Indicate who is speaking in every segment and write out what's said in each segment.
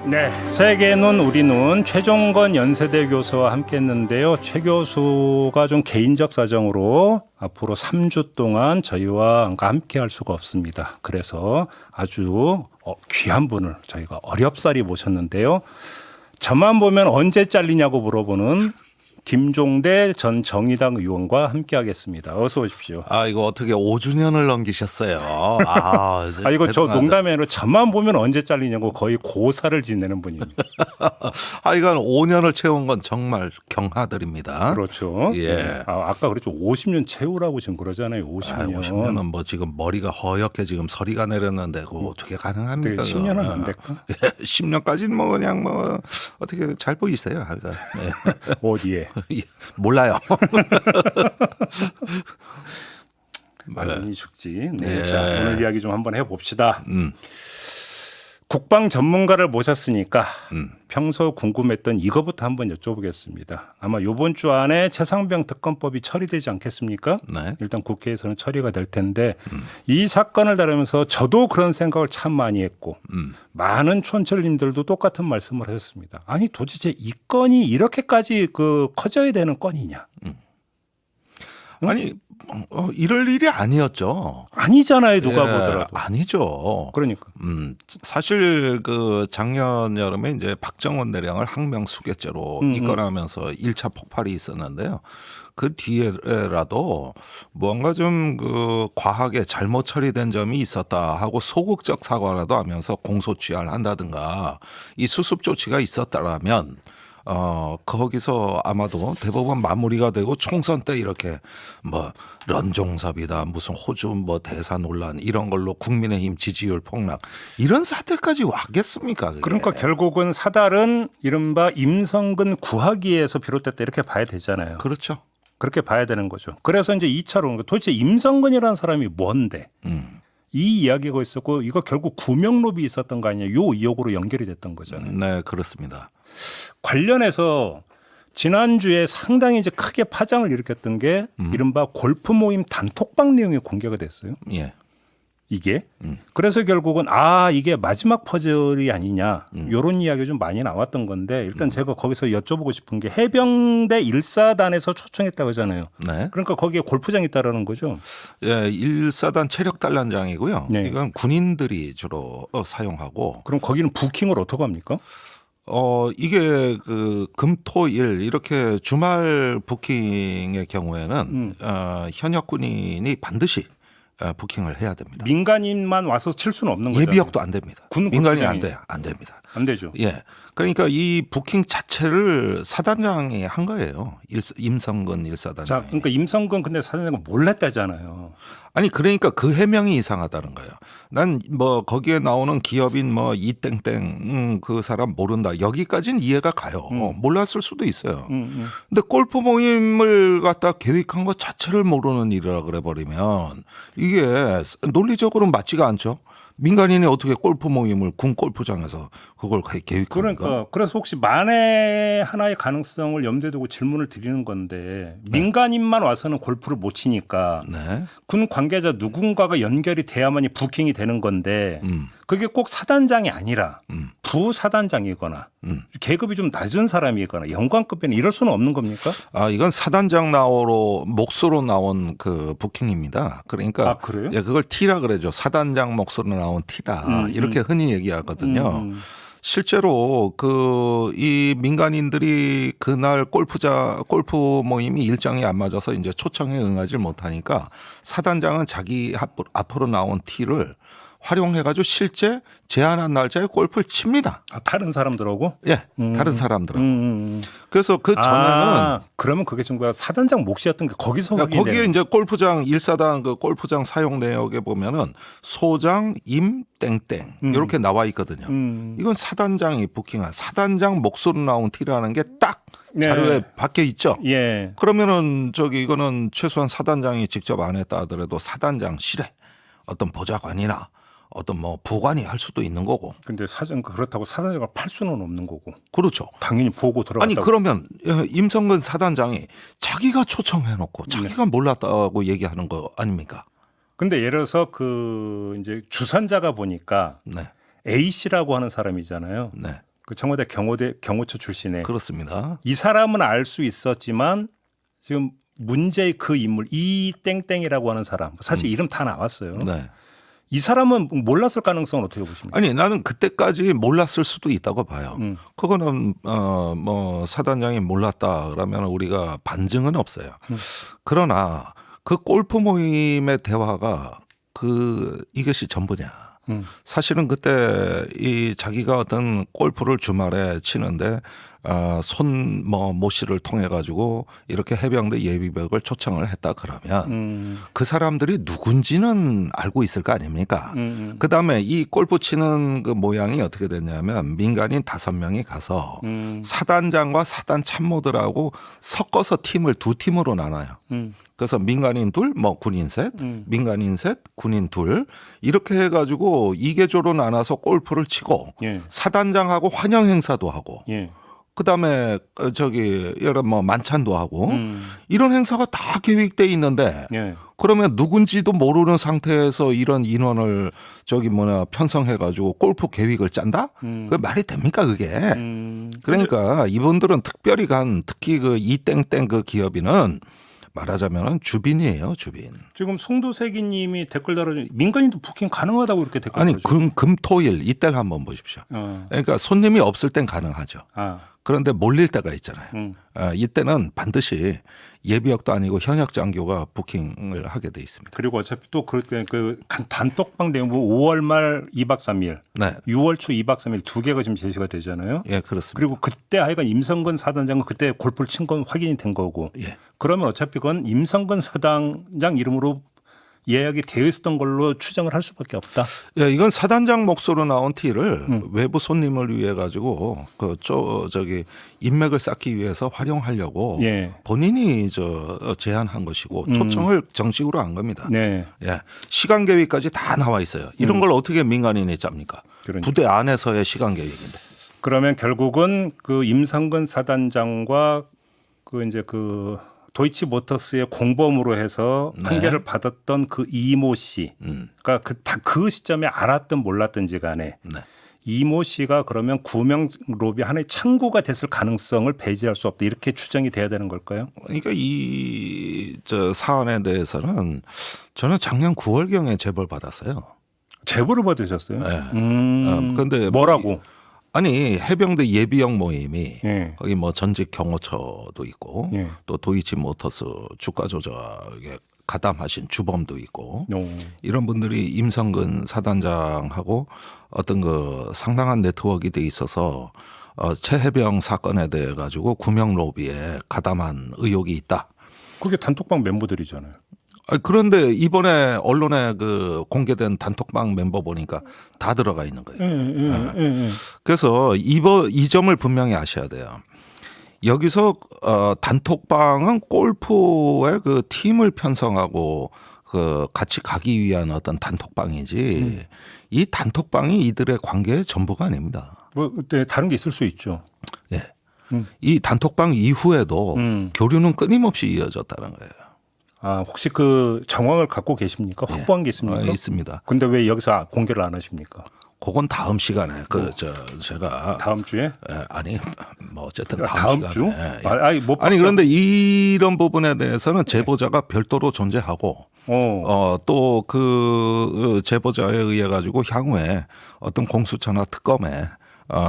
Speaker 1: 네, 세계 눈 우리 눈 최종건 연세대 교수와 함께했는데요. 최 교수가 좀 개인적 사정으로 앞으로 3주 동안 저희와 함께할 수가 없습니다. 그래서 아주 귀한 분을 저희가 어렵사리 모셨는데요. 저만 보면 언제 잘리냐고 물어보는 김종대 전 정의당 의원과 함께하겠습니다. 어서 오십시오.
Speaker 2: 이거 어떻게 5주년을 넘기셨어요?
Speaker 1: 이거 저 농담이 아니라 저만 보면 언제 잘리냐고 거의 고사를 지내는 분입니다.
Speaker 2: 이건 5년을 채운 건 정말 경하드립니다.
Speaker 1: 그렇죠.
Speaker 2: 예.
Speaker 1: 네. 아까 그랬죠. 50년 채우라고 지금 그러잖아요. 50년.
Speaker 2: 50년은 뭐 지금 머리가 허옇게 지금 서리가 내렸는데 그거 어떻게 가능합니까?
Speaker 1: 10년은 안 됐고.
Speaker 2: 10년까지는 뭐 그냥 뭐 어떻게 잘 보이세요? 네.
Speaker 1: 어디에?
Speaker 2: 몰라요.
Speaker 1: 많이 죽지. 네.
Speaker 2: 네.
Speaker 1: 자, 오늘 이야기 좀 한번 해봅시다. 국방 전문가를 모셨으니까 평소 궁금했던 이거부터 한번 여쭤보겠습니다. 아마 이번 주 안에 최상병 특검법이 처리되지 않겠습니까?
Speaker 2: 네.
Speaker 1: 일단 국회에서는 처리가 될 텐데 이 사건을 다루면서 저도 그런 생각을 참 많이 했고 많은 촌철님들도 똑같은 말씀을 하셨습니다. 아니 도대체 이 건이 이렇게까지 커져야 되는 건이냐?
Speaker 2: 아니 이럴 일이 아니었죠.
Speaker 1: 아니잖아요. 누가 보더라도.
Speaker 2: 아니죠.
Speaker 1: 그러니까.
Speaker 2: 사실 그 작년 여름에 이제 박정원 대령을 항명수괴죄로 입건하면서 1차 폭발이 있었는데요. 그 뒤에라도 뭔가 좀 그 과하게 잘못 처리된 점이 있었다 하고 소극적 사과라도 하면서 공소 취하를 한다든가 이 수습 조치가 있었다라면 거기서 아마도 대법원 마무리가 되고 총선 때 이렇게 뭐 런종섭이다 무슨 호주 뭐 대사 논란 이런 걸로 국민의힘 지지율 폭락 이런 사태까지 왔겠습니까? 그게?
Speaker 1: 그러니까 결국은 사달은 이른바 임성근 구하기에서 비롯됐다 이렇게 봐야 되잖아요.
Speaker 2: 그렇죠.
Speaker 1: 그렇게 봐야 되는 거죠. 그래서 이제 2차로 도대체 임성근이라는 사람이 뭔데? 이 이야기가 있었고 이거 결국 구명로비 있었던 거 아니냐. 요 의혹으로 연결이 됐던 거잖아요.
Speaker 2: 네, 그렇습니다.
Speaker 1: 관련해서 지난주에 상당히 이제 크게 파장을 일으켰던 게 이른바 골프 모임 단톡방 내용이 공개가 됐어요.
Speaker 2: 예.
Speaker 1: 이게. 그래서 결국은 이게 마지막 퍼즐이 아니냐 이런 이야기가 좀 많이 나왔던 건데 일단 제가 거기서 여쭤보고 싶은 게 해병대 1사단에서 초청했다고 하잖아요.
Speaker 2: 네.
Speaker 1: 그러니까 거기에 골프장이 있다라는 거죠.
Speaker 2: 예, 1사단 체력 단련장이고요.
Speaker 1: 네.
Speaker 2: 이건 군인들이 주로 사용하고
Speaker 1: 그럼 거기는 부킹을 어떻게 합니까?
Speaker 2: 이게 그 금토일 이렇게 주말 부킹의 경우에는 현역 군인이 반드시 부킹을 해야 됩니다.
Speaker 1: 민간인만 와서 칠 수는 없는 거죠.
Speaker 2: 예비역도 안 됩니다.
Speaker 1: 군
Speaker 2: 민간인이
Speaker 1: 골프장이.
Speaker 2: 안 돼요. 안 됩니다.
Speaker 1: 안 되죠.
Speaker 2: 예. 그러니까 이 부킹 자체를 사단장이 한 거예요. 임성근 1사단장이.
Speaker 1: 자, 그러니까 임성근 근데 사장님은 몰랐다잖아요.
Speaker 2: 아니 그러니까 그 해명이 이상하다는 거예요. 난 뭐 거기에 나오는 기업인 뭐 이땡땡 그 사람 모른다. 여기까지는 이해가 가요. 몰랐을 수도 있어요. 근데 골프 모임을 갖다 계획한 것 자체를 모르는 일이라 그래 버리면 이게 논리적으로 맞지가 않죠. 민간인이 어떻게 골프 모임을 군 골프장에서 그걸 계획합니까?
Speaker 1: 그러니까 그래서 혹시 만에 하나의 가능성을 염두에 두고 질문을 드리는 건데 민간인만 와서는 골프를 못 치니까
Speaker 2: 네.
Speaker 1: 군 관계자 누군가가 연결이 돼야만이 부킹이 되는 건데 그게 꼭 사단장이 아니라 부사단장이거나 계급이 좀 낮은 사람이거나 영관급에는 이럴 수는 없는 겁니까?
Speaker 2: 이건 사단장 나오로 몫으로 나온 그 부킹입니다. 그러니까
Speaker 1: 그래요?
Speaker 2: 예, 그걸 T라 그러죠. 사단장 몫으로 나온 T다. 이렇게 흔히 얘기하거든요. 실제로 이 민간인들이 그날 골프 모임이 일정이 안 맞아서 이제 초청에 응하지 못하니까 사단장은 자기 앞으로 나온 T를 활용해가지고 실제 제한한 날짜에 골프를 칩니다.
Speaker 1: 다른 사람들하고?
Speaker 2: 예, 다른 사람들하고. 그래서 그 전에는
Speaker 1: 그러면 그게 정말 사단장 몫이었던 게 거기서 확인이
Speaker 2: 거기에
Speaker 1: 되는
Speaker 2: 이제 골프장 1사단 그 골프장 사용 내역에 보면은 소장 임 땡땡 이렇게 나와 있거든요. 이건 사단장이 부킹한 사단장 몫으로 나온 T라는 게 딱 자료에 박혀 있죠.
Speaker 1: 예.
Speaker 2: 그러면은 이거는 최소한 사단장이 직접 안 했다 하더라도 사단장실에 어떤 보좌관이나 어떤 뭐 부관이 할 수도 있는 거고.
Speaker 1: 근데 그렇다고 사단장을 팔 수는 없는 거고.
Speaker 2: 그렇죠.
Speaker 1: 당연히 보고 들어갔다고.
Speaker 2: 아니 그러면 임성근 사단장이 자기가 초청해놓고 자기가 몰랐다고 얘기하는 거 아닙니까?
Speaker 1: 근데 예를 들어서 이제 주선자가 보니까
Speaker 2: 네.
Speaker 1: A 씨라고 하는 사람이잖아요.
Speaker 2: 네.
Speaker 1: 그 청와대 경호처 출신의
Speaker 2: 그렇습니다.
Speaker 1: 이 사람은 알 수 있었지만 지금 문제의 그 인물 이 땡땡이라고 하는 사람 사실 이름 다 나왔어요.
Speaker 2: 네.
Speaker 1: 이 사람은 몰랐을 가능성은 어떻게 보십니까?
Speaker 2: 아니 나는 그때까지 몰랐을 수도 있다고 봐요. 그거는 뭐 사단장이 몰랐다 그러면 우리가 반증은 없어요. 그러나 그 골프 모임의 대화가 이것이 전부냐? 사실은 그때 이 자기가 어떤 골프를 주말에 치는데 모 씨를 통해 가지고 이렇게 해병대 예비역을 초청을 했다 그러면 그 사람들이 누군지는 알고 있을 거 아닙니까? 그 다음에 이 골프 치는 그 모양이 어떻게 됐냐면 민간인 5명이 가서 사단장과 사단 참모들하고 섞어서 팀을 2팀으로 나눠요. 그래서 민간인 2, 뭐 군인 3, 민간인 3, 군인 2 이렇게 해가지고 2개조로 나눠서 골프를 치고
Speaker 1: 예.
Speaker 2: 사단장하고 환영 행사도 하고
Speaker 1: 예.
Speaker 2: 그다음에 여러 뭐 만찬도 하고 이런 행사가 다 계획돼 있는데
Speaker 1: 예.
Speaker 2: 그러면 누군지도 모르는 상태에서 이런 인원을 편성해 가지고 골프 계획을 짠다? 그 말이 됩니까 그게? 그러니까 이분들은 특별히 특히 그 이땡땡 그 기업인은 말하자면 주빈이에요, 주빈.
Speaker 1: 지금 송도세기님이 댓글 달아준 민간인도 부킹 가능하다고 이렇게 댓글
Speaker 2: 아니
Speaker 1: 달아주죠.
Speaker 2: 금토일 이때를 한번 보십시오. 그러니까 손님이 없을 땐 가능하죠. 그런데 몰릴 때가 있잖아요. 이때는 반드시 예비역도 아니고 현역 장교가 부킹을 하게 돼 있습니다.
Speaker 1: 그리고 어차피 또 그 단톡방 내용 5월 말 2박 3일,
Speaker 2: 네.
Speaker 1: 6월 초 2박 3일 2개가 지금 제시가 되잖아요.
Speaker 2: 예, 그렇습니다.
Speaker 1: 그리고 그때 하여간 임성근 사단장은 그때 골프를 친 건 확인이 된 거고.
Speaker 2: 예.
Speaker 1: 그러면 어차피 그건 임성근 사단장 이름으로 예약이 되어 있었던 걸로 추정을 할 수밖에 없다.
Speaker 2: 예, 이건 사단장 몫으로 나온 티를 외부 손님을 위해 가지고 인맥을 쌓기 위해서 활용하려고
Speaker 1: 예.
Speaker 2: 본인이 제안한 것이고 초청을 정식으로 한 겁니다.
Speaker 1: 네.
Speaker 2: 예, 시간 계획까지 다 나와 있어요. 이런 걸 어떻게 민간인이 짭니까?
Speaker 1: 그러니까.
Speaker 2: 부대 안에서의 시간 계획인데.
Speaker 1: 그러면 결국은 그 임성근 사단장과 그 도이치모터스의 공범으로 해서
Speaker 2: 네.
Speaker 1: 판결을 받았던 그 이모 씨가 그 시점에 알았든 몰랐든지 간에
Speaker 2: 네.
Speaker 1: 이모 씨가 그러면 구명 로비 하나의 창구가 됐을 가능성을 배제할 수 없다 이렇게 추정이 돼야 되는 걸까요?
Speaker 2: 그러니까 이 사안에 대해서는 저는 작년 9월경에 제보를 받았어요.
Speaker 1: 제보를 받으셨어요?
Speaker 2: 네.
Speaker 1: 그런데 뭐라고?
Speaker 2: 아니 해병대 예비역 모임이
Speaker 1: 예.
Speaker 2: 거기 뭐 전직 경호처도 있고
Speaker 1: 예.
Speaker 2: 또 도이치모터스 주가 조작에 가담하신 주범도 있고 이런 분들이 임성근 사단장하고 어떤 그 상당한 네트워크가 돼 있어서 최해병 사건에 대해 가지고 구명 로비에 가담한 의혹이 있다.
Speaker 1: 그게 단톡방 멤버들이잖아요.
Speaker 2: 그런데 이번에 언론에 공개된 단톡방 멤버 보니까 다 들어가 있는 거예요. 그래서 이 점을 분명히 아셔야 돼요. 여기서 단톡방은 골프의 그 팀을 편성하고 같이 가기 위한 어떤 단톡방이지 이 단톡방이 이들의 관계의 전부가 아닙니다.
Speaker 1: 뭐 그때 다른 게 있을 수 있죠.
Speaker 2: 예. 이 단톡방 이후에도 교류는 끊임없이 이어졌다는 거예요.
Speaker 1: 혹시 그 정황을 갖고 계십니까? 확보한 게 있습니까?
Speaker 2: 있습니다.
Speaker 1: 근데 왜 여기서 공개를 안 하십니까?
Speaker 2: 그건 다음 시간에 제가
Speaker 1: 다음 주에?
Speaker 2: 아니 뭐 어쨌든
Speaker 1: 다음 주?
Speaker 2: 아니 그런데 이런 부분에 대해서는 제보자가 별도로 존재하고 또 그 제보자에 의해 가지고 향후에 어떤 공수처나 특검에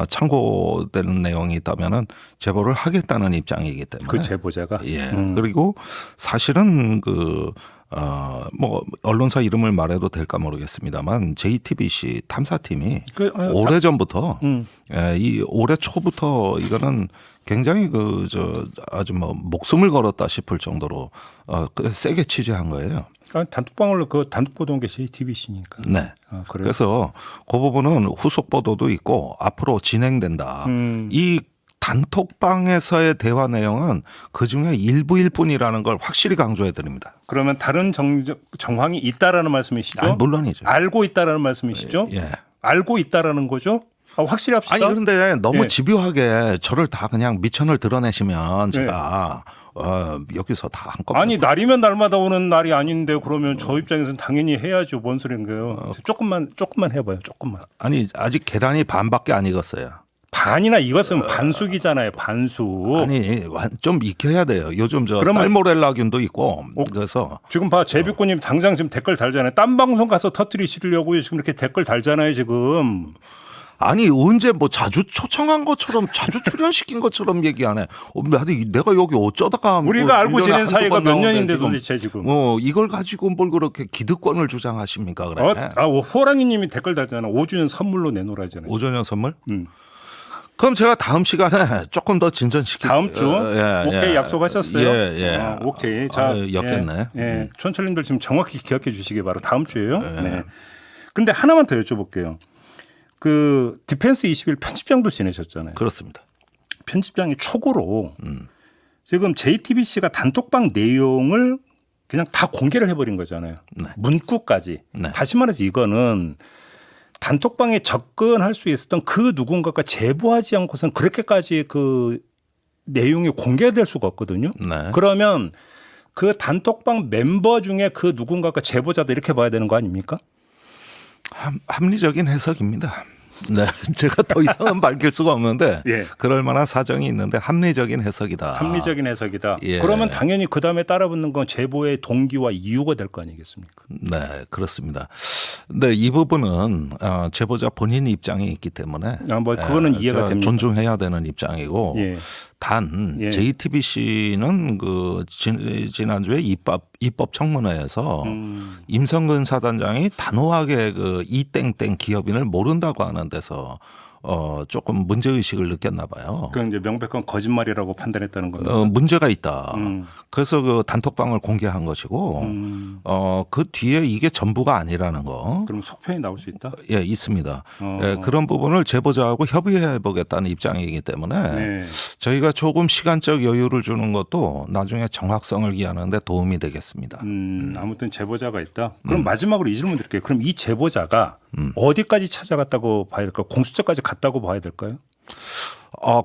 Speaker 2: 참고되는 내용이 있다면은 제보를 하겠다는 입장이기 때문에
Speaker 1: 그 제보자가
Speaker 2: 예 그리고 사실은 뭐 언론사 이름을 말해도 될까 모르겠습니다만 JTBC 탐사팀이 오래 전부터 이 올해 초부터 이거는 굉장히 아주 뭐 목숨을 걸었다 싶을 정도로 세게 취재한 거예요.
Speaker 1: 단톡방을 단톡 보도한 게 JTBC니까.
Speaker 2: 네.
Speaker 1: 그래요?
Speaker 2: 그래서 그 부분은 후속 보도도 있고 앞으로 진행된다. 이 단톡방에서의 대화 내용은 그중에 일부일 뿐이라는 걸 확실히 강조해 드립니다.
Speaker 1: 그러면 다른 정황이 있다라는 말씀이시죠?
Speaker 2: 물론이죠.
Speaker 1: 알고 있다라는 말씀이시죠?
Speaker 2: 예.
Speaker 1: 알고 있다라는 거죠? 확실히 합시다.
Speaker 2: 아니 그런데 너무
Speaker 1: 예.
Speaker 2: 집요하게 저를 다 그냥 미천을 드러내시면 제가 여기서 다 한꺼번에
Speaker 1: 아니 날이면 날마다 오는 날이 아닌데 그러면 저 입장에서는 당연히 해야죠. 뭔 소린가요? 조금만 해봐요. 조금만.
Speaker 2: 아니 아직 계란이 반밖에 안 익었어요.
Speaker 1: 반이나 이것은 반숙이잖아요. 반숙.
Speaker 2: 아니 좀 익혀야 돼요. 요즘 저
Speaker 1: 그러면-
Speaker 2: 살모렐라균도 있고 그래서
Speaker 1: 지금 봐 제비꽃님 당장 지금 댓글 달잖아요. 딴 방송 가서 터뜨리시려고 지금 이렇게 댓글 달잖아요. 지금.
Speaker 2: 아니 언제 뭐 자주 초청한 것처럼 자주 출연시킨 것처럼 얘기하네. 내가 여기 어쩌다가
Speaker 1: 우리가
Speaker 2: 뭐
Speaker 1: 알고
Speaker 2: 1년에
Speaker 1: 지낸
Speaker 2: 한두
Speaker 1: 사이가
Speaker 2: 번
Speaker 1: 몇
Speaker 2: 나오는데
Speaker 1: 년인데
Speaker 2: 지금
Speaker 1: 도대체 지금.
Speaker 2: 이걸 가지고 뭘 그렇게 기득권을 주장하십니까? 그래.
Speaker 1: 호랑이님이 댓글 달잖아. 5주년 선물로 내놓으라잖아요.
Speaker 2: 5주년 선물? 그럼 제가 다음 시간에 조금 더 진전시킬게요.
Speaker 1: 다음 주 오케이 약속하셨어요?
Speaker 2: 예.
Speaker 1: 오케이. 자,
Speaker 2: 엮였네.
Speaker 1: 예. 촌철님들 지금 정확히 기억해 주시기 바로 다음 주에요. 네. 근데 하나만 더 여쭤볼게요. 그 디펜스 21 편집장도 지내셨잖아요.
Speaker 2: 그렇습니다.
Speaker 1: 편집장이 촉으로 지금 JTBC가 단톡방 내용을 그냥 다 공개를 해버린 거잖아요.
Speaker 2: 네.
Speaker 1: 문구까지.
Speaker 2: 네.
Speaker 1: 다시 말해서 이거는 단톡방에 접근할 수 있었던 그 누군가가 제보하지 않고선 그렇게까지 그 내용이 공개될 수가 없거든요.
Speaker 2: 네.
Speaker 1: 그러면 그 단톡방 멤버 중에 그 누군가가 제보자다 이렇게 봐야 되는 거 아닙니까?
Speaker 2: 합리적인 해석입니다. 네, 제가 더 이상은 밝힐 수가 없는데
Speaker 1: 예.
Speaker 2: 그럴 만한 사정이 있는데 합리적인 해석이다.
Speaker 1: 합리적인 해석이다.
Speaker 2: 예.
Speaker 1: 그러면 당연히 그 다음에 따라붙는 건 제보의 동기와 이유가 될 거 아니겠습니까?
Speaker 2: 네, 그렇습니다. 근데 이 부분은 제보자 본인 입장이 있기 때문에
Speaker 1: 뭐 그거는 이해가 됩니다.
Speaker 2: 존중해야 되는 입장이고
Speaker 1: 예.
Speaker 2: 단
Speaker 1: 예.
Speaker 2: JTBC는 그 지난주에 입법 청문회에서 임성근 사단장이 단호하게 그 이땡땡 기업인을 모른다고 하는 데서 조금 문제 의식을 느꼈나 봐요.
Speaker 1: 그건 이제 명백한 거짓말이라고 판단했다는 겁니다.
Speaker 2: 문제가 있다. 그래서 그 단톡방을 공개한 것이고 그 뒤에 이게 전부가 아니라는 거.
Speaker 1: 그럼 속편이 나올 수 있다?
Speaker 2: 예, 있습니다. 예, 그런 부분을 제보자하고 협의해 보겠다는 입장이기 때문에
Speaker 1: 네.
Speaker 2: 저희가 조금 시간적 여유를 주는 것도 나중에 정확성을 기하는 데 도움이 되겠습니다.
Speaker 1: 아무튼 제보자가 있다. 그럼 마지막으로 이 질문 드릴게요. 그럼 이 제보자가 어디까지 찾아갔다고 봐야 될까요? 공수처까지 갔다고 봐야 될까요?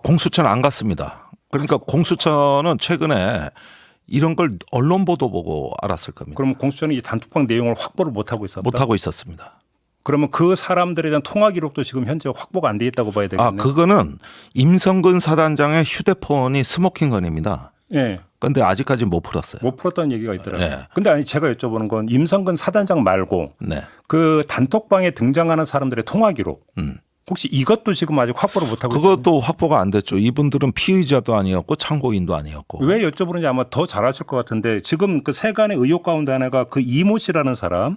Speaker 2: 공수처는 안 갔습니다. 그러니까 공수처는 최근에 이런 걸 언론 보도 보고 알았을 겁니다.
Speaker 1: 그러면 공수처는 이 단톡방 내용을 확보를 못하고 있었다?
Speaker 2: 못하고 있었습니다.
Speaker 1: 그러면 그 사람들에 대한 통화 기록도 지금 현재 확보가 안 돼 있다고 봐야 되겠네요.
Speaker 2: 그거는 임성근 사단장의 휴대폰이 스모킹건입니다.
Speaker 1: 예.
Speaker 2: 그런데 아직까지 못 풀었어요.
Speaker 1: 못 풀었다는 얘기가 있더라고요.
Speaker 2: 네.
Speaker 1: 근데 아니 제가 여쭤보는 건 임성근 사단장 말고
Speaker 2: 네.
Speaker 1: 그 단톡방에 등장하는 사람들의 통화 기록 혹시 이것도 지금 아직 확보를 못하고
Speaker 2: 그것도 확보가 안 됐죠. 이분들은 피의자도 아니었고 참고인도 아니었고.
Speaker 1: 왜 여쭤보는지 아마 더 잘 아실 것 같은데 지금 그 세간의 의혹 가운데 하나가 그 이모 씨라는 사람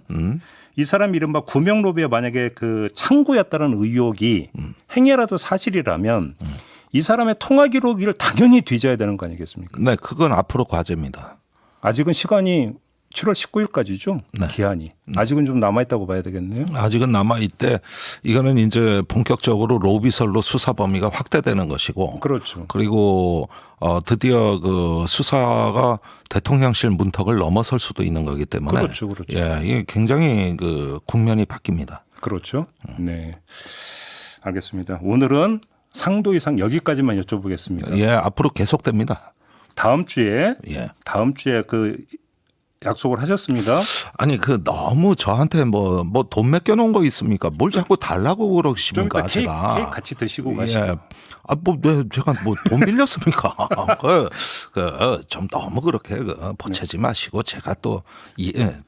Speaker 1: 이 사람 이른바 구명로비에 만약에 그 창구였다는 의혹이 행여라도 사실이라면 이 사람의 통화 기록을 당연히 뒤져야 되는 거 아니겠습니까?
Speaker 2: 네, 그건 앞으로 과제입니다.
Speaker 1: 아직은 시간이 7월 19일까지죠.
Speaker 2: 네.
Speaker 1: 기한이. 아직은 좀 남아있다고 봐야 되겠네요.
Speaker 2: 아직은 남아있대. 이거는 이제 본격적으로 로비설로 수사 범위가 확대되는 것이고.
Speaker 1: 그렇죠.
Speaker 2: 그리고 드디어 그 수사가 대통령실 문턱을 넘어설 수도 있는 거기 때문에.
Speaker 1: 그렇죠. 그렇죠.
Speaker 2: 예, 이게 굉장히 그 국면이 바뀝니다.
Speaker 1: 그렇죠. 네. 알겠습니다. 오늘은 상도 이상 여기까지만 여쭤보겠습니다.
Speaker 2: 예, 앞으로 계속됩니다.
Speaker 1: 다음 주에
Speaker 2: 예.
Speaker 1: 그 약속을 하셨습니다.
Speaker 2: 아니 그 너무 저한테 뭐 돈 맡겨놓은 거 있습니까? 뭘 자꾸 달라고
Speaker 1: 좀
Speaker 2: 그러십니까?
Speaker 1: 이따 케이크 같이 드시고
Speaker 2: 예.
Speaker 1: 가시죠.
Speaker 2: 제가 뭐 돈 빌렸습니까? 좀 너무 그렇게 보채지 마시고 제가 또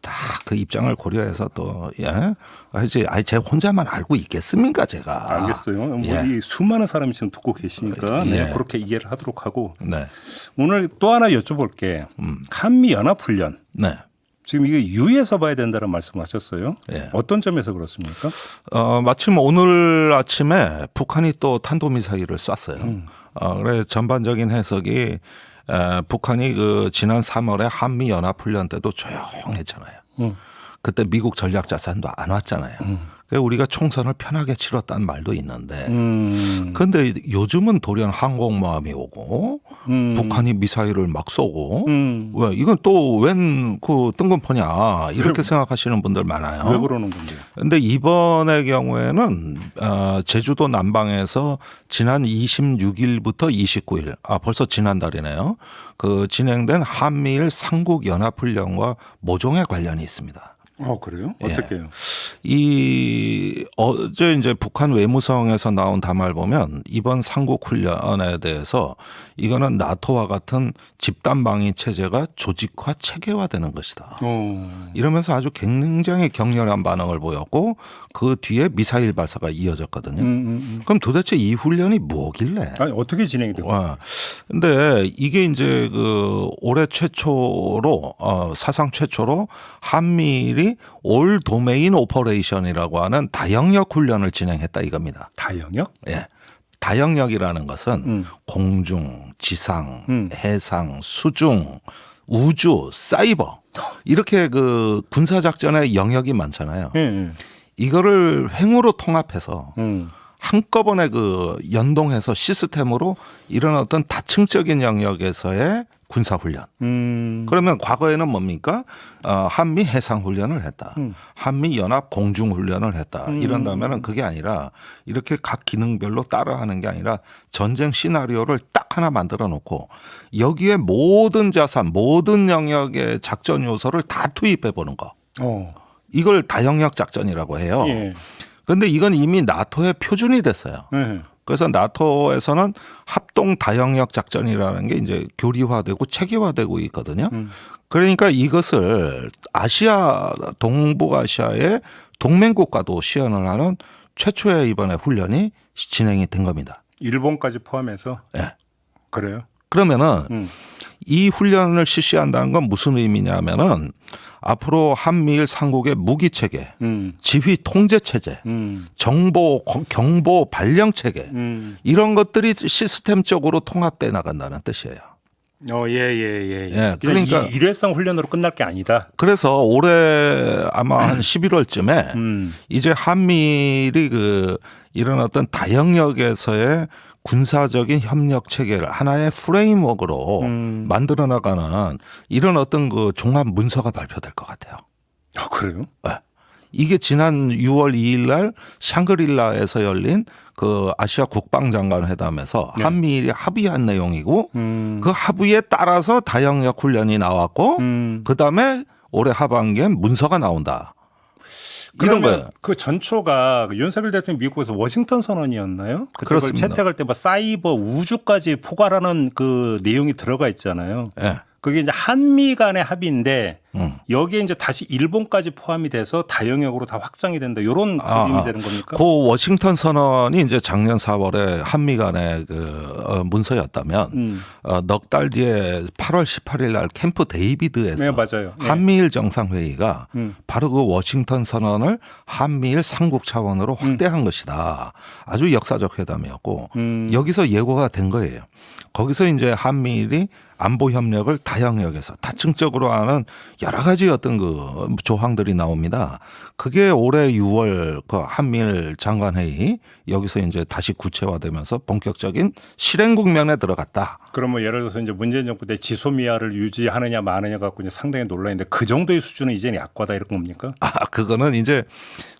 Speaker 2: 다 그 입장을 고려해서 또 제가 혼자만 알고 있겠습니까? 제가.
Speaker 1: 알겠어요. 뭐
Speaker 2: 예.
Speaker 1: 이 수많은 사람이 지금 듣고 계시니까
Speaker 2: 예.
Speaker 1: 네, 그렇게 이해를 하도록 하고
Speaker 2: 네.
Speaker 1: 오늘 또 하나 여쭤볼게. 한미 연합 훈련.
Speaker 2: 네.
Speaker 1: 지금 이게 유의해서 봐야 된다는 말씀하셨어요.
Speaker 2: 예.
Speaker 1: 어떤 점에서 그렇습니까?
Speaker 2: 마침 오늘 아침에 북한이 또 탄도미사일을 쐈어요. 그래 전반적인 해석이 북한이 그 지난 3월에 한미 연합 훈련 때도 조용했잖아요. 그때 미국 전략자산도 안 왔잖아요. 그래서 우리가 총선을 편하게 치렀다는 말도 있는데 그런데 요즘은 돌연 항공모함이 오고 북한이 미사일을 막 쏘고 왜 이건 또 웬 그 뜬금포냐 이렇게 생각하시는 분들 많아요.
Speaker 1: 왜 그러는 건지.
Speaker 2: 그런데 이번의 경우에는 제주도 남방에서 지난 26일부터 29일 벌써 지난달이네요. 그 진행된 한미일 삼국 연합훈련과 모종의 관련이 있습니다.
Speaker 1: 그래요?
Speaker 2: 예.
Speaker 1: 어떻게요?
Speaker 2: 이 어제 이제 북한 외무성에서 나온 담화를 보면 이번 상국 훈련에 대해서 이거는 나토와 같은 집단 방위 체제가 조직화 체계화되는 것이다. 이러면서 아주 굉장히 격렬한 반응을 보였고 그 뒤에 미사일 발사가 이어졌거든요. 그럼 도대체 이 훈련이 뭐길래?
Speaker 1: 아니, 어떻게 진행이 되고?
Speaker 2: 근데 이게 이제 그 올해 최초로 사상 최초로 한미일이 올 도메인 오퍼레이션이라고 하는 다영역 훈련을 진행했다 이겁니다.
Speaker 1: 다영역?
Speaker 2: 예. 다영역이라는 것은 공중, 지상, 해상, 수중, 우주, 사이버 이렇게 그 군사 작전의 영역이 많잖아요. 이거를 횡으로 통합해서 한꺼번에 그 연동해서 시스템으로 이런 어떤 다층적인 영역에서의 군사훈련. 그러면 과거에는 뭡니까? 한미 해상훈련을 했다. 한미 연합 공중훈련을 했다. 이런다면 그게 아니라 이렇게 각 기능별로 따라하는 게 아니라 전쟁 시나리오를 딱 하나 만들어 놓고 여기에 모든 자산, 모든 영역의 작전 요소를 다 투입해 보는 거. 이걸 다영역 작전이라고 해요. 그런데 이건 이미 나토의 표준이 됐어요. 그래서 나토에서는 합동 다영역 작전이라는 게 이제 교리화되고 체계화되고 있거든요. 그러니까 이것을 아시아, 동북아시아의 동맹국가도 시연을 하는 최초의 이번에 훈련이 진행이 된 겁니다.
Speaker 1: 일본까지 포함해서?
Speaker 2: 네.
Speaker 1: 그래요?
Speaker 2: 그러면은 이 훈련을 실시한다는 건 무슨 의미냐면은 앞으로 한미일 삼국의 무기 체계, 지휘 통제 체제, 정보 경보 발령 체계 이런 것들이 시스템적으로 통합돼 나간다는 뜻이에요.
Speaker 1: 예.
Speaker 2: 그러니까
Speaker 1: 일회성 훈련으로 끝날 게 아니다.
Speaker 2: 그래서 올해 아마 한 11월쯤에 이제 한미일이 그 이런 어떤 다영역에서의 군사적인 협력 체계를 하나의 프레임워크로 만들어 나가는 이런 어떤 그 종합 문서가 발표될 것 같아요.
Speaker 1: 그래요?
Speaker 2: 네. 이게 지난 6월 2일 날 샹그릴라에서 열린 그 아시아 국방장관 회담에서 한미일이 합의한 내용이고 그 합의에 따라서 다영역 훈련이 나왔고 그다음에 올해 하반기에 문서가 나온다. 이런 거예요.
Speaker 1: 그 전초가 윤석열 대통령 미국에서 워싱턴 선언이었나요? 그걸 채택할 때 뭐 사이버 우주까지 포괄하는 그 내용이 들어가 있잖아요.
Speaker 2: 네.
Speaker 1: 그게 이제 한미 간의 합의인데 여기에 이제 다시 일본까지 포함이 돼서 다영역으로 다 확장이 된다. 이런 그림이 되는 겁니까?
Speaker 2: 그 워싱턴 선언이 이제 작년 4월에 한미 간의 그 문서였다면 넉 달 뒤에 8월 18일 날 캠프 데이비드에서
Speaker 1: 네, 맞아요.
Speaker 2: 한미일 정상회의가 바로 그 워싱턴 선언을 한미일 삼국 차원으로 확대한 것이다. 아주 역사적 회담이었고 여기서 예고가 된 거예요. 거기서 이제 한미일이 안보 협력을 다영역에서 다층적으로 하는 여러 가지 어떤 그 조항들이 나옵니다. 그게 올해 6월 그 한미일 장관회의 여기서 이제 다시 구체화되면서 본격적인 실행 국면에 들어갔다.
Speaker 1: 그럼 뭐 예를 들어서 이제 문재인 정부 때 지소미아를 유지하느냐 마느냐 갖고 이제 상당히 논란인데 그 정도의 수준은 이제는 약과다 이런 겁니까?
Speaker 2: 그거는 이제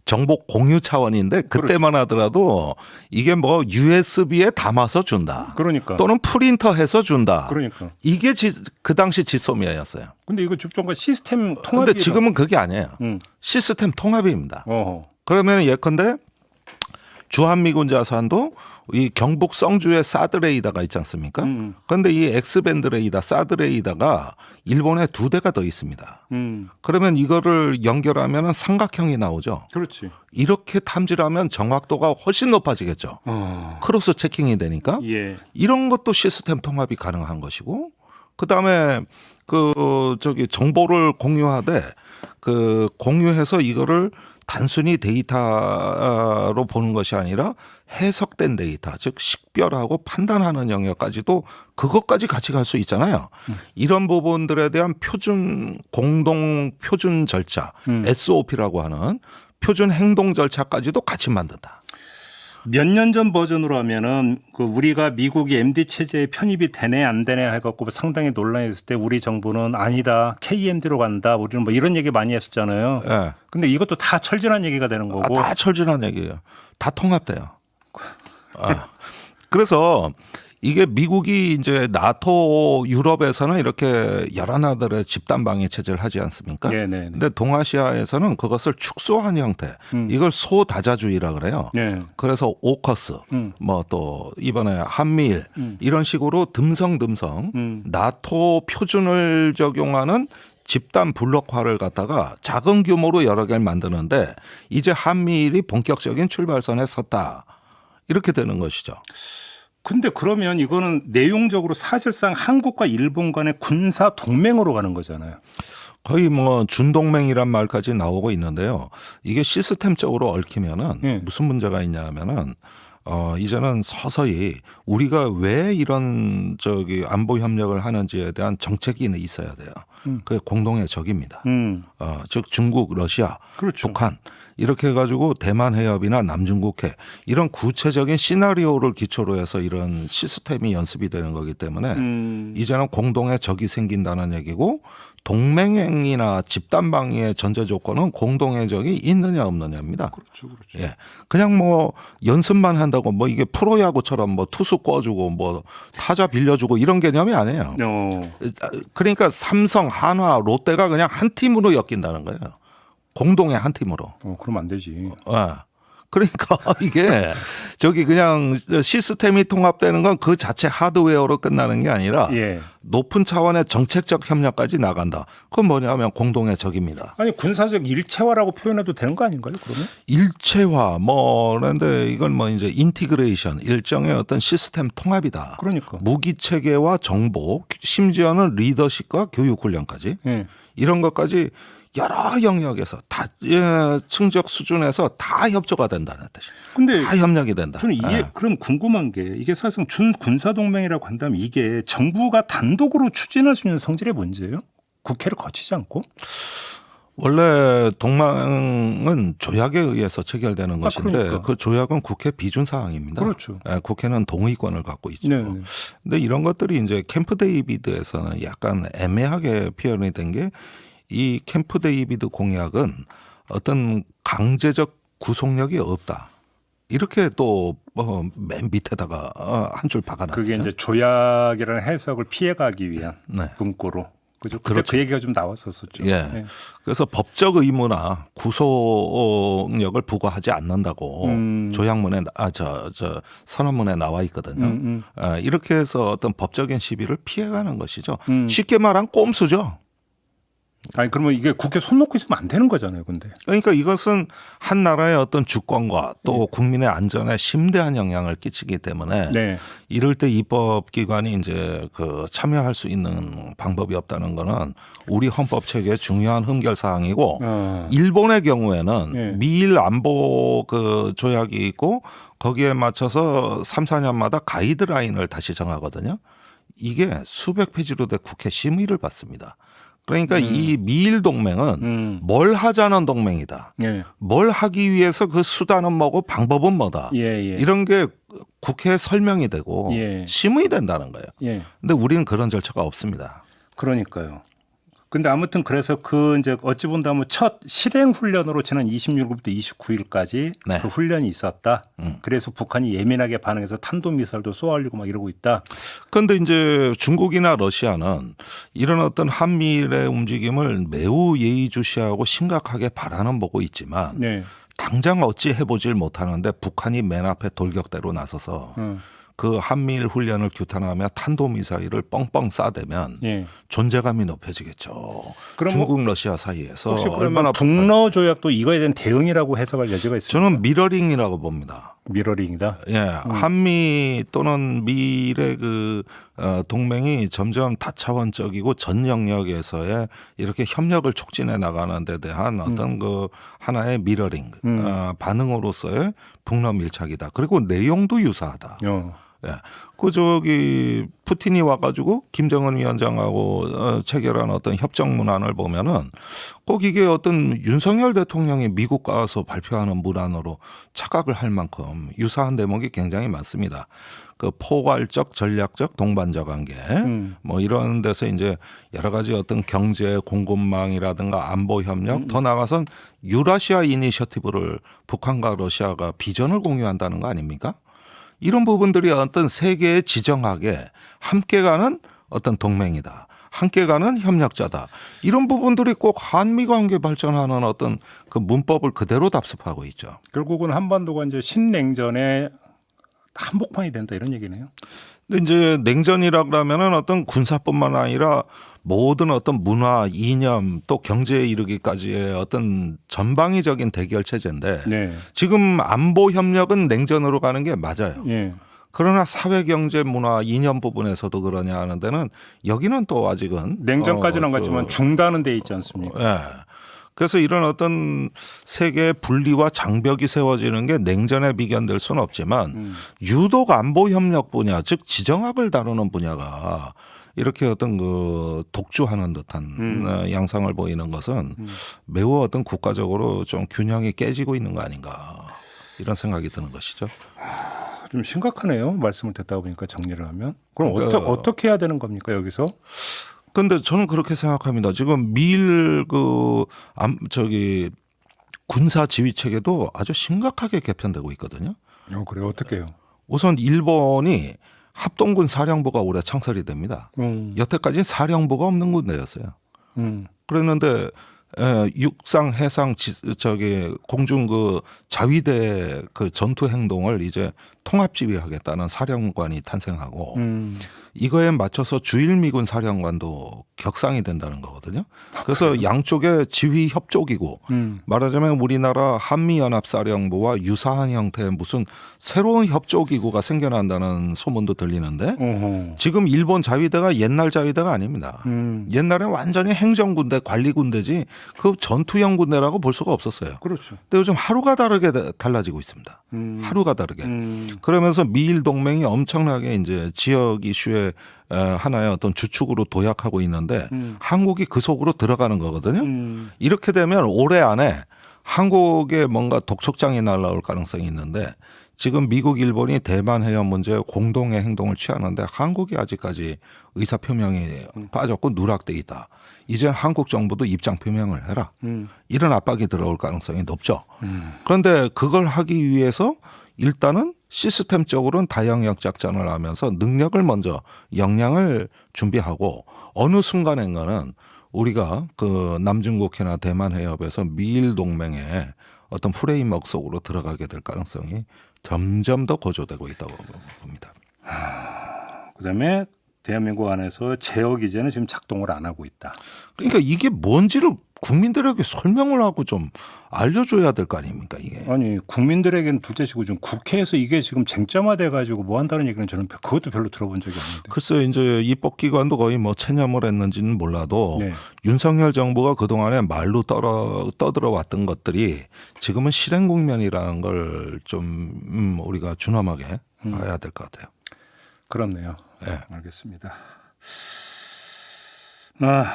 Speaker 2: 정보 공유 차원인데 그때만 하더라도 이게 뭐 USB에 담아서 준다.
Speaker 1: 그러니까.
Speaker 2: 또는 프린터해서 준다.
Speaker 1: 그러니까.
Speaker 2: 이게 그 당시 지소미아였어요.
Speaker 1: 근데 이거 좀 시스템 통합이.
Speaker 2: 근데 지금은 그게 아니에요. 시스템 통합입니다. 그러면 예컨대 주한미군 자산도 이 경북 성주에 사드 레이더가 있지 않습니까? 그런데 이 엑스밴드 레이더, 사드 레이더가 일본에 2대가 더 있습니다. 그러면 이거를 연결하면 삼각형이 나오죠.
Speaker 1: 그렇지.
Speaker 2: 이렇게 탐지하면 정확도가 훨씬 높아지겠죠. 크로스 체킹이 되니까.
Speaker 1: 예.
Speaker 2: 이런 것도 시스템 통합이 가능한 것이고, 그 다음에 정보를 공유하되 공유해서 이거를 단순히 데이터로 보는 것이 아니라 해석된 데이터, 즉 식별하고 판단하는 영역까지도 그것까지 같이 갈 수 있잖아요. 이런 부분들에 대한 공동 표준 절차, SOP라고 하는 표준 행동 절차까지도 같이 만든다.
Speaker 1: 몇 년 전 버전으로 하면은 그 우리가 미국이 MD 체제에 편입이 되네 안 되네 해갖고 상당히 논란이 있을 때 우리 정부는 아니다 KMD로 간다 우리는 뭐 이런 얘기 많이 했었잖아요.
Speaker 2: 네.
Speaker 1: 근데 이것도 다 철진한 얘기가 되는 거고.
Speaker 2: 다 철진한 얘기예요. 다 통합돼요. 그래서 이게 미국이 이제 나토 유럽에서는 이렇게 여러 나라들의 집단 방위 체제를 하지 않습니까?
Speaker 1: 네네.
Speaker 2: 근데 동아시아에서는 그것을 축소한 형태, 이걸 소다자주의라 그래요.
Speaker 1: 네.
Speaker 2: 그래서 오커스, 뭐 또 이번에 한미일 이런 식으로 듬성듬성 나토 표준을 적용하는 집단 블록화를 갖다가 작은 규모로 여러 개를 만드는데 이제 한미일이 본격적인 출발선에 섰다. 이렇게 되는 것이죠.
Speaker 1: 근데 그러면 이거는 내용적으로 사실상 한국과 일본 간의 군사 동맹으로 가는 거잖아요.
Speaker 2: 거의 뭐 준동맹이란 말까지 나오고 있는데요. 이게 시스템적으로 얽히면은
Speaker 1: 예.
Speaker 2: 무슨 문제가 있냐 하면은 이제는 서서히 우리가 왜 이런 안보 협력을 하는지에 대한 정책이 있어야 돼요. 그게 공동의 적입니다. 즉 중국, 러시아,
Speaker 1: 그렇죠.
Speaker 2: 북한 이렇게 해가지고 대만 해협이나 남중국해 이런 구체적인 시나리오를 기초로 해서 이런 시스템이 연습이 되는 거기 때문에 이제는 공동의 적이 생긴다는 얘기고 동맹행위나 집단 방위의 전제 조건은 공동의 적이 있느냐 없느냐입니다.
Speaker 1: 그렇죠.
Speaker 2: 예. 그냥 뭐 연습만 한다고 뭐 이게 프로야구처럼 뭐 투수 꿔주고 뭐 타자 빌려주고 이런 개념이 아니에요. 그러니까 삼성, 한화, 롯데가 그냥 한 팀으로 엮인다는 거예요. 공동의 한 팀으로.
Speaker 1: 그럼 안 되지.
Speaker 2: 그러니까 이게 그냥 시스템이 통합되는 건 그 자체 하드웨어로 끝나는 게 아니라
Speaker 1: 예.
Speaker 2: 높은 차원의 정책적 협력까지 나간다. 그건 뭐냐면 공동의 적입니다.
Speaker 1: 아니 군사적 일체화라고 표현해도 되는 거 아닌가요? 그러면?
Speaker 2: 일체화 그런데 이건 뭐 이제 인티그레이션 일정의 어떤 시스템 통합이다.
Speaker 1: 그러니까.
Speaker 2: 무기 체계와 정보 심지어는 리더십과 교육 훈련까지
Speaker 1: 예.
Speaker 2: 이런 것까지 여러 영역에서 다 층적 수준에서 다 협조가 된다는 뜻이.
Speaker 1: 근데
Speaker 2: 다 협력이 된다.
Speaker 1: 저는 그럼 궁금한 게 이게 사실상 준 군사 동맹이라고 한다면 이게 정부가 단독으로 추진할 수 있는 성질의 문제예요? 국회를 거치지 않고?
Speaker 2: 원래 동맹은 조약에 의해서 체결되는 것인데
Speaker 1: 그러니까.
Speaker 2: 그 조약은 국회 비준 사항입니다.
Speaker 1: 그렇죠.
Speaker 2: 국회는 동의권을 갖고 있죠.
Speaker 1: 네네.
Speaker 2: 근데 이런 것들이 이제 캠프 데이비드에서는 약간 애매하게 표현이 된 게 이 캠프 데이비드 공약은 어떤 강제적 구속력이 없다. 이렇게 또 맨 밑에다가 한 줄 박아놨어요.
Speaker 1: 그게 이제 조약이라는 해석을 피해가기 위한 문구로. 그죠? 그때
Speaker 2: 그렇죠.
Speaker 1: 그 얘기가 좀 나왔었었죠.
Speaker 2: 예.
Speaker 1: 네.
Speaker 2: 그래서 법적 의무나 구속력을 부과하지 않는다고 조약문에 선언문에 나와 있거든요. 이렇게 해서 어떤 법적인 시비를 피해가는 것이죠. 쉽게 말하면 꼼수죠.
Speaker 1: 아니 그러면 이게 국회 손 놓고 있으면 안 되는 거잖아요, 근데.
Speaker 2: 그러니까 이것은 한 나라의 어떤 주권과 또 국민의 안전에 심대한 영향을 끼치기 때문에
Speaker 1: 네.
Speaker 2: 이럴 때 입법기관이 이제 참여할 수 있는 방법이 없다는 거는 우리 헌법 체계의 중요한 흠결 사항이고 일본의 경우에는 미일 안보 조약이 있고 거기에 맞춰서 3, 4년마다 가이드라인을 다시 정하거든요. 이게 수백 페이지로 돼 국회 심의를 받습니다. 그러니까 이 미일 동맹은 뭘 하자는 동맹이다. 뭘 하기 위해서 그 수단은 뭐고 방법은 뭐다. 이런 게 국회에 설명이 되고 심의된다는 거예요. 근데 우리는 그런 절차가 없습니다.
Speaker 1: 그러니까요. 근데 아무튼 그래서 이제 어찌 본다면 첫 실행 훈련으로 지난 26일부터 29일까지 그 훈련이 있었다. 그래서 북한이 예민하게 반응해서 탄도미사일도 쏘아올리고 막 이러고 있다.
Speaker 2: 그런데 이제 중국이나 러시아는 이런 어떤 한미일의 움직임을 매우 예의주시하고 심각하게 바라는 보고 있지만 당장 어찌 해보질 못하는데 북한이 맨 앞에 돌격대로 나서서 그 한미일 훈련을 규탄하며 탄도미사일을 뻥뻥 쏴대면 존재감이 높아지겠죠. 그럼 중국, 러시아 사이에서
Speaker 1: 혹시
Speaker 2: 얼마나
Speaker 1: 북러 조약도 이거에 대한 대응이라고 해석할 여지가 있습니까?
Speaker 2: 저는 미러링이라고 봅니다.
Speaker 1: 미러링이다.
Speaker 2: 예, 한미 또는 미일의 동맹이 점점 다차원적이고 전 영역에서의 이렇게 협력을 촉진해 나가는 데 대한 어떤 하나의 미러링 반응으로서의 북러 밀착이다. 그리고 내용도 유사하다. 예. 푸틴이 와가지고 김정은 위원장하고 체결한 어떤 협정 문안을 보면은 꼭 이게 어떤 윤석열 대통령이 미국 가서 발표하는 문안으로 착각을 할 만큼 유사한 대목이 굉장히 많습니다. 포괄적, 전략적, 동반자 관계 뭐 이런 데서 이제 여러 가지 어떤 경제 공급망이라든가 안보 협력 더 나아가선 유라시아 이니셔티브를 북한과 러시아가 비전을 공유한다는 거 아닙니까? 이런 부분들이 어떤 세계에 지정하게 함께 가는 어떤 동맹이다. 함께 가는 협력자다. 이런 부분들이 꼭 한미 관계 발전하는 어떤 그 문법을 그대로 답습하고 있죠.
Speaker 1: 결국은 한반도가 이제 신냉전의 한복판이 된다 이런 얘기네요.
Speaker 2: 근데 이제 냉전이라 그러면은 어떤 군사뿐만 아니라 모든 어떤 문화, 이념 또 경제에 이르기까지의 어떤 전방위적인 대결 체제인데
Speaker 1: 네.
Speaker 2: 지금 안보 협력은 냉전으로 가는 게 맞아요.
Speaker 1: 예.
Speaker 2: 그러나 사회, 경제, 문화, 이념 부분에서도 그러냐 하는 데는 여기는 또 아직은
Speaker 1: 냉전까지는 안 갔지만 중단은 돼 있지 않습니까?
Speaker 2: 예. 그래서 이런 어떤 세계의 분리와 장벽이 세워지는 게 냉전에 비견될 수는 없지만 유독 안보 협력 분야, 즉 지정학을 다루는 분야가 이렇게 어떤 그 독주하는 듯한 양상을 보이는 것은 매우 어떤 국가적으로 좀 균형이 깨지고 있는 거 아닌가 이런 생각이 드는 것이죠.
Speaker 1: 좀 심각하네요. 말씀을 듣다 보니까 정리를 하면. 그럼 어떻게 해야 되는 겁니까 여기서?
Speaker 2: 근데 저는 그렇게 생각합니다. 지금 미일 군사 지휘 체계도 아주 심각하게 개편되고 있거든요.
Speaker 1: 그래요. 어떻게 해요?
Speaker 2: 우선 일본이 합동군 사령부가 올해 창설이 됩니다. 여태까지 사령부가 없는 군대였어요. 그랬는데 육상, 해상, 공중 그 자위대 그 전투 행동을 이제 통합 지휘하겠다는 사령관이 탄생하고 이거에 맞춰서 주일미군 사령관도 격상이 된다는 거거든요. 그래서 양쪽의 지휘 협조기구 말하자면 우리나라 한미연합사령부와 유사한 형태의 무슨 새로운 협조기구가 생겨난다는 소문도 들리는데 지금 일본 자위대가 옛날 자위대가 아닙니다. 옛날에 완전히 행정군대, 관리군대지 그 전투형 군대라고 볼 수가 없었어요.
Speaker 1: 그렇죠.
Speaker 2: 근데 요즘 하루가 다르게 달라지고 있습니다. 하루가 다르게. 그러면서 미일 동맹이 엄청나게 이제 지역 이슈의 하나의 어떤 주축으로 도약하고 있는데 한국이 그 속으로 들어가는 거거든요. 이렇게 되면 올해 안에 한국에 뭔가 독촉장이 날라올 가능성이 있는데 지금 미국, 일본이 대만 해협 문제에 공동의 행동을 취하는데 한국이 아직까지 의사표명이 빠졌고 누락돼 있다. 이제 한국 정부도 입장 표명을 해라. 이런 압박이 들어올 가능성이 높죠. 그런데 그걸 하기 위해서 일단은 시스템적으로는 다영역 작전을 하면서 능력을 먼저 역량을 준비하고 어느 순간인가는 우리가 그 남중국해나 대만 해협에서 미일 동맹의 어떤 프레임워크 속으로 들어가게 될 가능성이 점점 더 고조되고 있다고 봅니다.
Speaker 1: 그다음에 대한민국 안에서 제어 기제는 지금 작동을 안 하고 있다.
Speaker 2: 그러니까 이게 뭔지를 국민들에게 설명을 하고 좀 알려줘야 될 거 아닙니까 이게.
Speaker 1: 아니 국민들에게는 둘째치고 좀 국회에서 이게 지금 쟁점화돼 가지고 뭐 한다는 얘기는 저는 그것도 별로 들어본 적이 없는데.
Speaker 2: 글쎄 이제 입법기관도 거의 뭐 체념을 했는지는 몰라도
Speaker 1: 네.
Speaker 2: 윤석열 정부가 그동안에 말로 떠들어 왔던 것들이 지금은 실행 국면이라는 걸 좀 우리가 준엄하게 봐야 될 것 같아요.
Speaker 1: 그렇네요.
Speaker 2: 네.
Speaker 1: 알겠습니다.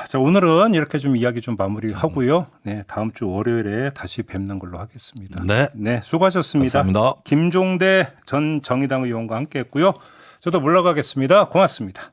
Speaker 1: 자 오늘은 이렇게 좀 이야기 좀 마무리하고요. 네, 다음 주 월요일에 다시 뵙는 걸로 하겠습니다.
Speaker 2: 네,
Speaker 1: 수고하셨습니다.
Speaker 2: 감사합니다.
Speaker 1: 김종대 전 정의당 의원과 함께했고요. 저도 물러가겠습니다. 고맙습니다.